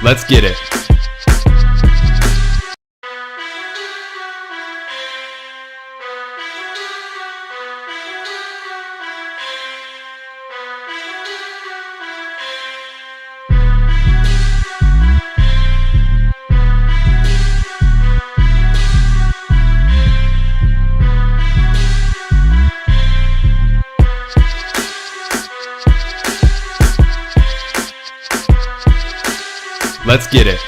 Let's get it. Let's get it.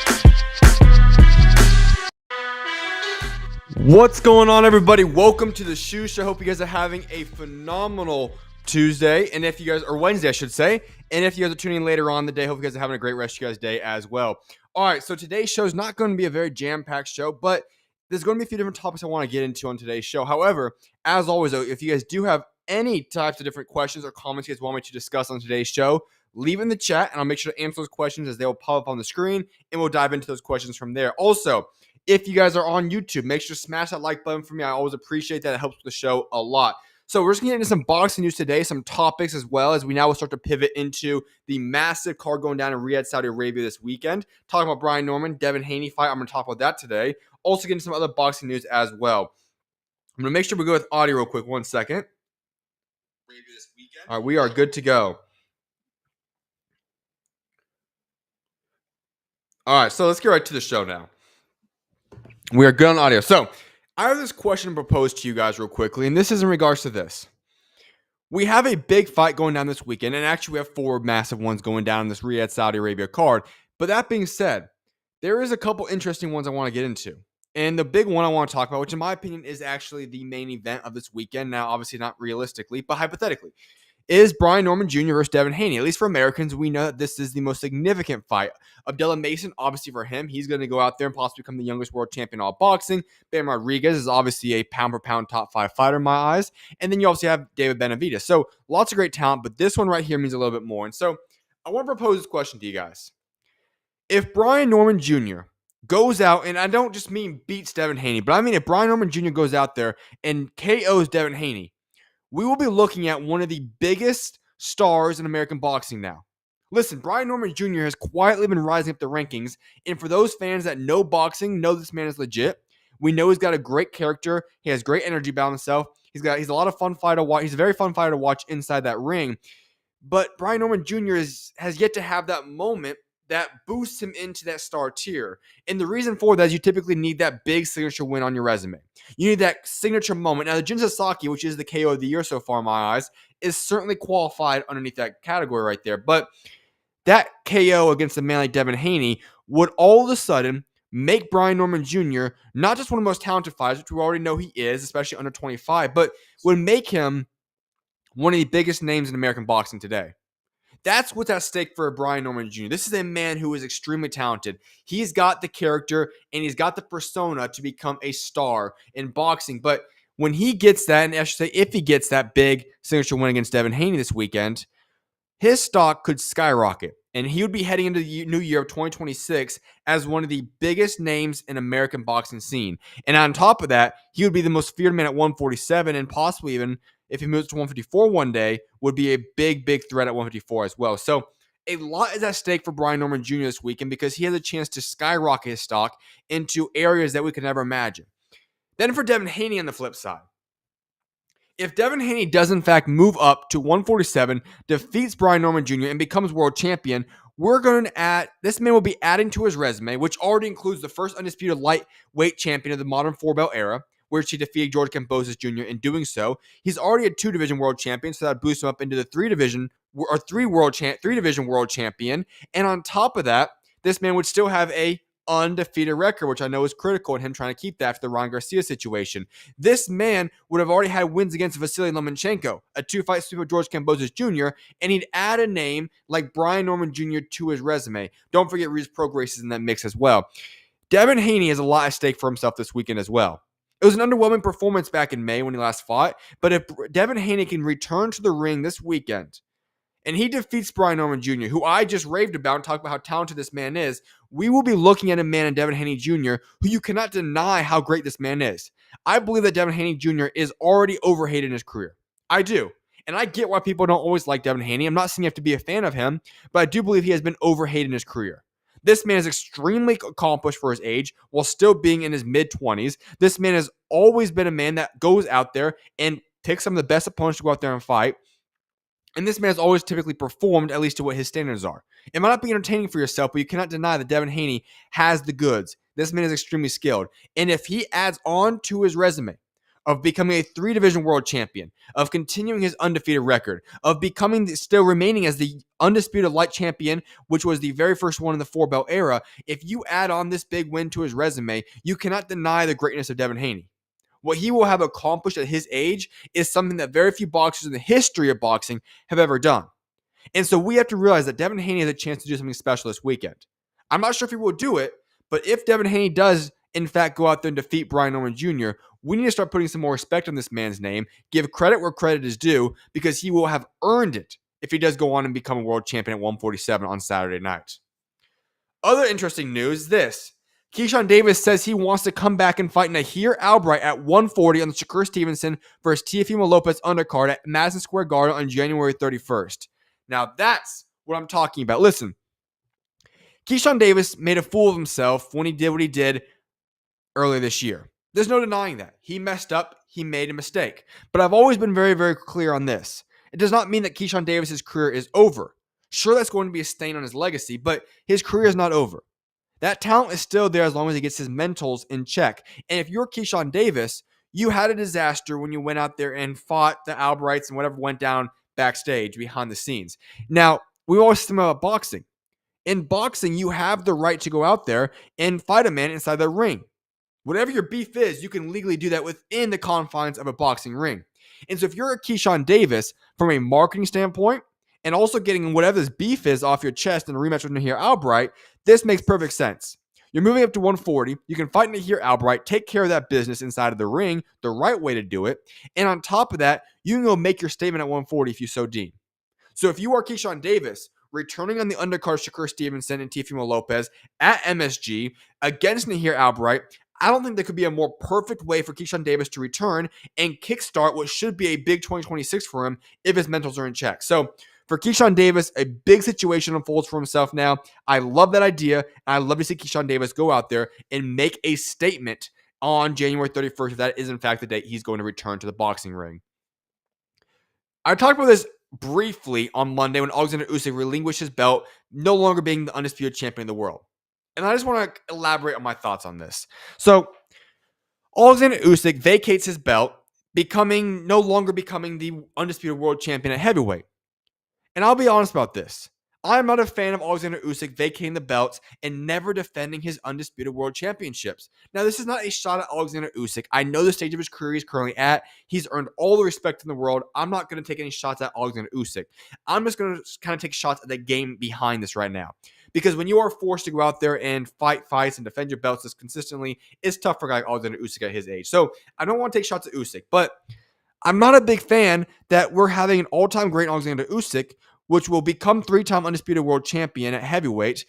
What's going on, everybody? Welcome to the SchuZ Show. I hope you guys are having a phenomenal Tuesday, and if you guys, or Wednesday, I should say. And if you guys are tuning in later on in the day, hope you guys are having a great rest of your guys' day as well. All right, so today's show is not going to be a very jam-packed show, but there's going to be a few different topics I want to get into on today's show. However, as always, though, if you guys do have any types of different questions or comments you guys want me to discuss on today's show, leave in the chat, and I'll make sure to answer those questions as they will pop up on the screen, and we'll dive into those questions from there. Also, if you guys are on YouTube, make sure to smash that like button for me. I always appreciate that. It helps with the show a lot. So we're just going to get into some boxing news today, some topics as well, as we now will start to pivot into the massive card going down in Riyadh, Saudi Arabia this weekend. Talking about Brian Norman, Devin Haney fight. I'm going to talk about that today. Also getting some other boxing news as well. I'm going to make sure we go with audio real quick. 1 second. All right, we are good to go. All right, so let's get right to the show now. We are good on audio. So I have this question proposed to you guys real quickly, and this is in regards to this. We have a big fight going down this weekend, and actually we have 4 massive ones going down in this Riyadh, Saudi Arabia card. But that being said, there is a couple interesting ones I want to get into. And the big one I want to talk about, which in my opinion is actually the main event of this weekend, now obviously not realistically, but hypothetically, is Brian Norman Jr. versus Devin Haney. At least for Americans, we know that this is the most significant fight. Abdullah Mason, obviously for him, he's going to go out there and possibly become the youngest world champion in all boxing. Ben Rodriguez is obviously a pound-for-pound top 5 fighter in my eyes. And then you obviously have David Benavidez. So lots of great talent, but this one right here means a little bit more. And so I want to propose this question to you guys. If Brian Norman Jr. goes out, and I don't just mean beats Devin Haney, but I mean if Brian Norman Jr. goes out there and KOs Devin Haney, we will be looking at one of the biggest stars in American boxing now. Listen, Brian Norman Jr. has quietly been rising up the rankings, and for those fans that know boxing, know this man is legit. We know he's got a great character. He has great energy about himself. He's a lot of fun fighter to watch. He's a very fun fighter to watch inside that ring. But Brian Norman Jr. has yet to have that moment that boosts him into that star tier. And the reason for that is you typically need that big signature win on your resume. You need that signature moment. Now, the Jin Sasaki, which is the KO of the year so far in my eyes, is certainly qualified underneath that category right there. But that KO against a man like Devin Haney would all of a sudden make Brian Norman Jr. not just one of the most talented fighters, which we already know he is, especially under 25, but would make him one of the biggest names in American boxing today. That's what's at stake for Brian Norman Jr. This is a man who is extremely talented. He's got the character and he's got the persona to become a star in boxing. But when he gets that, and I should say if he gets that big signature win against Devin Haney this weekend, his stock could skyrocket. And he would be heading into the new year of 2026 as one of the biggest names in American boxing scene. And on top of that, he would be the most feared man at 147 and possibly even, if he moves to 154 one day, would be a big, big threat at 154 as well. So a lot is at stake for Brian Norman Jr. this weekend because he has a chance to skyrocket his stock into areas that we could never imagine. Then for Devin Haney on the flip side, if Devin Haney does in fact move up to 147, defeats Brian Norman Jr. and becomes world champion, we're going to add, this man will be adding to his resume, which already includes the first undisputed lightweight champion of the modern 4-belt era, which he defeated George Kambosos Jr. In doing so. He's already a 2-division world champion, so that boosts him up into the 3-division world champion. And on top of that, this man would still have a undefeated record, which I know is critical in him trying to keep that after the Ryan Garcia situation. This man would have already had wins against Vasily Lomachenko, a 2-fight sweep of George Kambosos Jr., and he'd add a name like Brian Norman Jr. to his resume. Don't forget Reese Prograis is in that mix as well. Devin Haney has a lot at stake for himself this weekend as well. It was an underwhelming performance back in May when he last fought, but if Devin Haney can return to the ring this weekend and he defeats Brian Norman Jr., who I just raved about and talked about how talented this man is, we will be looking at a man in Devin Haney Jr. who you cannot deny how great this man is. I believe that Devin Haney Jr. is already overhated in his career. I do. And I get why people don't always like Devin Haney. I'm not saying you have to be a fan of him, but I do believe he has been overhated in his career. This man is extremely accomplished for his age while still being in his mid-20s. This man has always been a man that goes out there and picks some of the best opponents to go out there and fight. And this man has always typically performed, at least to what his standards are. It might not be entertaining for yourself, but you cannot deny that Devin Haney has the goods. This man is extremely skilled. And if he adds on to his resume of becoming a 3-division world champion, of continuing his undefeated record, of still remaining as the undisputed light champion, which was the very first one in the 4-belt era, if you add on this big win to his resume, you cannot deny the greatness of Devin Haney. What he will have accomplished at his age is something that very few boxers in the history of boxing have ever done. And so we have to realize that Devin Haney has a chance to do something special this weekend. I'm not sure if he will do it, but if Devin Haney does, in fact, go out there and defeat Brian Norman Jr., we need to start putting some more respect on this man's name, give credit where credit is due, because he will have earned it if he does go on and become a world champion at 147 on Saturday night. Other interesting news is this. Keyshawn Davis says he wants to come back and fight Nahir Albright at 140 on the Shakur Stevenson versus Teofimo Lopez undercard at Madison Square Garden on January 31st. Now that's what I'm talking about. Listen, Keyshawn Davis made a fool of himself when he did what he did earlier this year. There's no denying that. He messed up. He made a mistake. But I've always been very, very clear on this. It does not mean that Keyshawn Davis's career is over. Sure, that's going to be a stain on his legacy, but his career is not over. That talent is still there as long as he gets his mentals in check. And if you're Keyshawn Davis, you had a disaster when you went out there and fought the Albrights and whatever went down backstage behind the scenes. Now, we always think about boxing. In boxing, you have the right to go out there and fight a man inside the ring. Whatever your beef is, you can legally do that within the confines of a boxing ring. And so if you're a Keyshawn Davis, from a marketing standpoint, and also getting whatever this beef is off your chest in a rematch with Nahir Albright, this makes perfect sense. You're moving up to 140. You can fight Nahir Albright, take care of that business inside of the ring, the right way to do it. And on top of that, you can go make your statement at 140 if you so deem. So if you are Keyshawn Davis, returning on the undercard Shakur Stevenson and Teofimo Lopez at MSG against Nahir Albright, I don't think there could be a more perfect way for Keyshawn Davis to return and kickstart what should be a big 2026 for him if his mentals are in check. So for Keyshawn Davis, a big situation unfolds for himself now. I love that idea, and I love to see Keyshawn Davis go out there and make a statement on January 31st if that is in fact the date he's going to return to the boxing ring. I talked about this briefly on Monday when Alexander Usyk relinquished his belt, no longer being the undisputed champion of the world. And I just want to elaborate on my thoughts on this. So, Alexander Usyk vacates his belt, no longer becoming the undisputed world champion at heavyweight. And I'll be honest about this. I'm not a fan of Alexander Usyk vacating the belts and never defending his undisputed world championships. Now, this is not a shot at Alexander Usyk. I know the stage of his career he's currently at. He's earned all the respect in the world. I'm not going to take any shots at Alexander Usyk. I'm just going to kind of take shots at the game behind this right now. Because when you are forced to go out there and fight fights and defend your belts this consistently, it's tough for a guy like Alexander Usyk at his age. So I don't want to take shots at Usyk, but I'm not a big fan that we're having an all-time great Alexander Usyk, which will become 3-time undisputed world champion at heavyweight,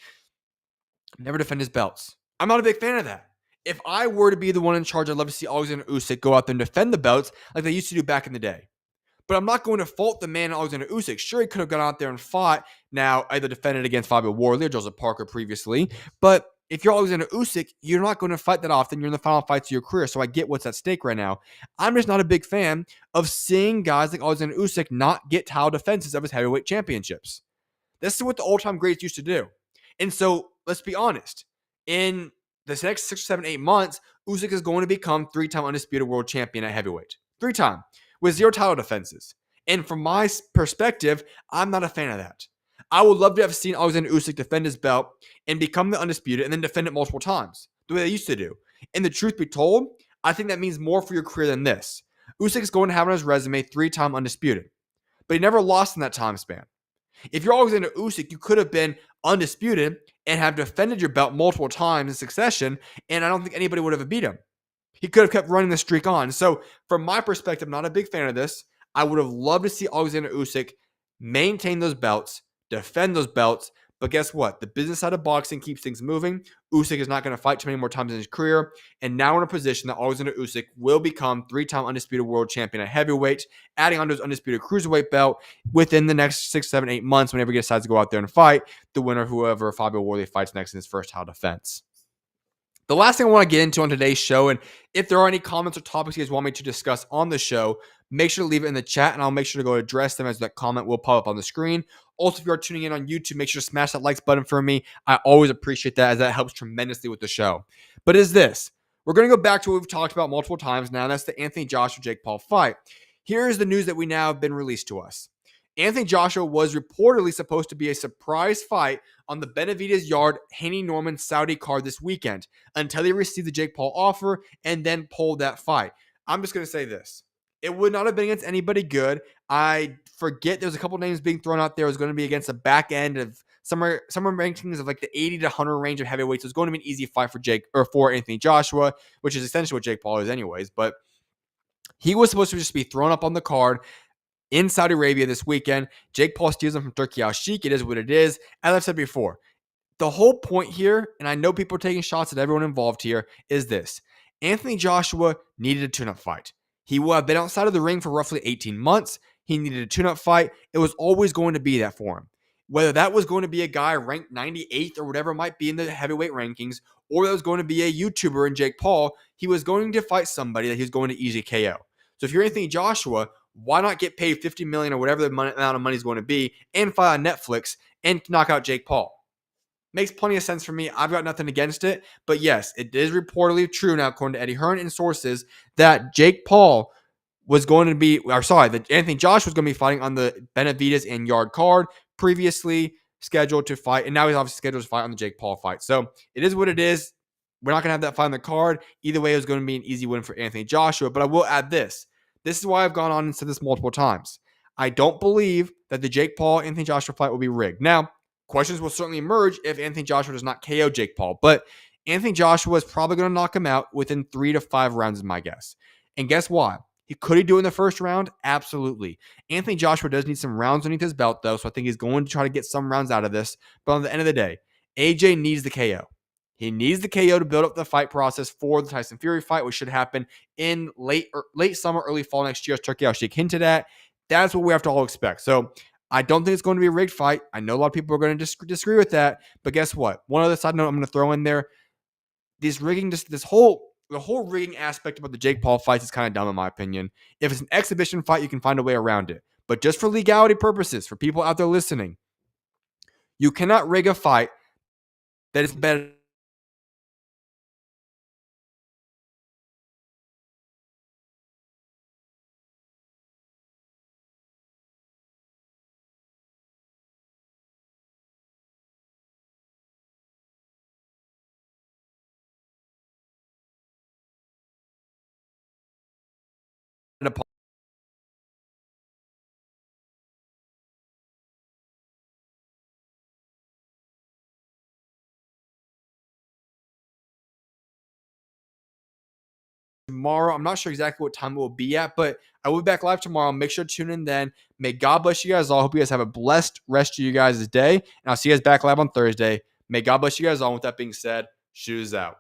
never defend his belts. I'm not a big fan of that. If I were to be the one in charge, I'd love to see Alexander Usyk go out there and defend the belts like they used to do back in the day. But I'm not going to fault the man Alexander Usyk. Sure, he could have gone out there and fought, now either defended against Fabio Wardley or Joseph Parker previously. But if you're Alexander Usyk, you're not going to fight that often. You're in the final fights of your career, so I get what's at stake right now. I'm just not a big fan of seeing guys like Alexander Usyk not get title defenses of his heavyweight championships. This is what the all-time greats used to do. And so, let's be honest. In this next 6, 7, 8 months, Usyk is going to become 3-time undisputed world champion at heavyweight. 3-time. With 0 title defenses. And from my perspective, I'm not a fan of that. I would love to have seen Alexander Usyk defend his belt and become the undisputed and then defend it multiple times, the way they used to do. And the truth be told, I think that means more for your career than this. Usyk is going to have on his resume 3-time undisputed, but he never lost in that time span. If you're Alexander Usyk, you could have been undisputed and have defended your belt multiple times in succession, and I don't think anybody would have beat him. He could have kept running the streak on. So, from my perspective, I'm not a big fan of this. I would have loved to see Alexander Usyk maintain those belts, defend those belts, But guess what? The business side of boxing keeps things moving. Usyk is not going to fight too many more times in his career. And now we're in a position that Alexander Usyk will become 3-time undisputed world champion at heavyweight, adding onto his undisputed cruiserweight belt within the next 6, 7, 8 months whenever he decides to go out there and fight the winner, whoever Fabio Wardley fights next in his first title defense. The last thing I want to get into on today's show, and if there are any comments or topics you guys want me to discuss on the show, make sure to leave it in the chat, and I'll make sure to go address them as that comment will pop up on the screen. Also, if you are tuning in on YouTube, make sure to smash that likes button for me. I always appreciate that, as that helps tremendously with the show. But is this? We're going to go back to what we've talked about multiple times now, and that's the Anthony Joshua-Jake Paul fight. Here is the news that we now have been released to us. Anthony Joshua was reportedly supposed to be a surprise fight on the Benavidez Yarde Haney Norman Saudi card this weekend until he received the Jake Paul offer and then pulled that fight. I'm just going to say this. It would not have been against anybody good. I forget there's a couple names being thrown out there. It was going to be against the back end of somewhere rankings of like the 80 to 100 range of heavyweights. It was going to be an easy fight for Anthony Joshua, which is essentially what Jake Paul is anyways. But he was supposed to just be thrown up on the card in Saudi Arabia this weekend. Jake Paul steals him from Turkey Al-Sheikh. It is what it is. As I've said before, the whole point here, and I know people are taking shots at everyone involved here, is this. Anthony Joshua needed a tune-up fight. He will have been outside of the ring for roughly 18 months. He needed a tune-up fight. It was always going to be that for him. Whether that was going to be a guy ranked 98th or whatever it might be in the heavyweight rankings, or that was going to be a YouTuber in Jake Paul, he was going to fight somebody that he was going to easily KO. So if you're Anthony Joshua, why not get paid $50 million or whatever the amount of money is going to be and fight on Netflix and knock out Jake Paul? Makes plenty of sense for me. I've got nothing against it. But yes, it is reportedly true now, according to Eddie Hearn and sources, that Jake Paul was going to be, that Anthony Joshua was going to be fighting on the Benavidez and Yarde card, previously scheduled to fight, and now he's obviously scheduled to fight on the Jake Paul fight. So it is what it is. We're not going to have that fight on the card. Either way, it was going to be an easy win for Anthony Joshua. But I will add this. This is why I've gone on and said this multiple times. I don't believe that the Jake Paul-Anthony Joshua fight will be rigged. Now, questions will certainly emerge if Anthony Joshua does not KO Jake Paul. But Anthony Joshua is probably going to knock him out within 3 to 5 rounds is my guess. And guess why? Could he do it in the first round? Absolutely. Anthony Joshua does need some rounds underneath his belt, though, so I think he's going to try to get some rounds out of this. But on the end of the day, AJ needs the KO. He needs the KO to build up the fight process for the Tyson Fury fight, which should happen in late summer, early fall next year, as Turkey Al-Sheikh hinted at. That's what we have to all expect. So I don't think it's going to be a rigged fight. I know a lot of people are going to disagree with that, but guess what? One other side note I'm going to throw in there: the whole rigging aspect about the Jake Paul fights is kind of dumb in my opinion. If it's an exhibition fight, you can find a way around it. But just for legality purposes, for people out there listening, you cannot rig a fight that is better than a tomorrow. I'm not sure exactly what time it will be at, but I will be back live tomorrow. Make sure to tune in then. May God bless you guys all. Hope you guys have a blessed rest of you guys' day. And I'll see you guys back live on Thursday. May God bless you guys all. With that being said, SchuZ out.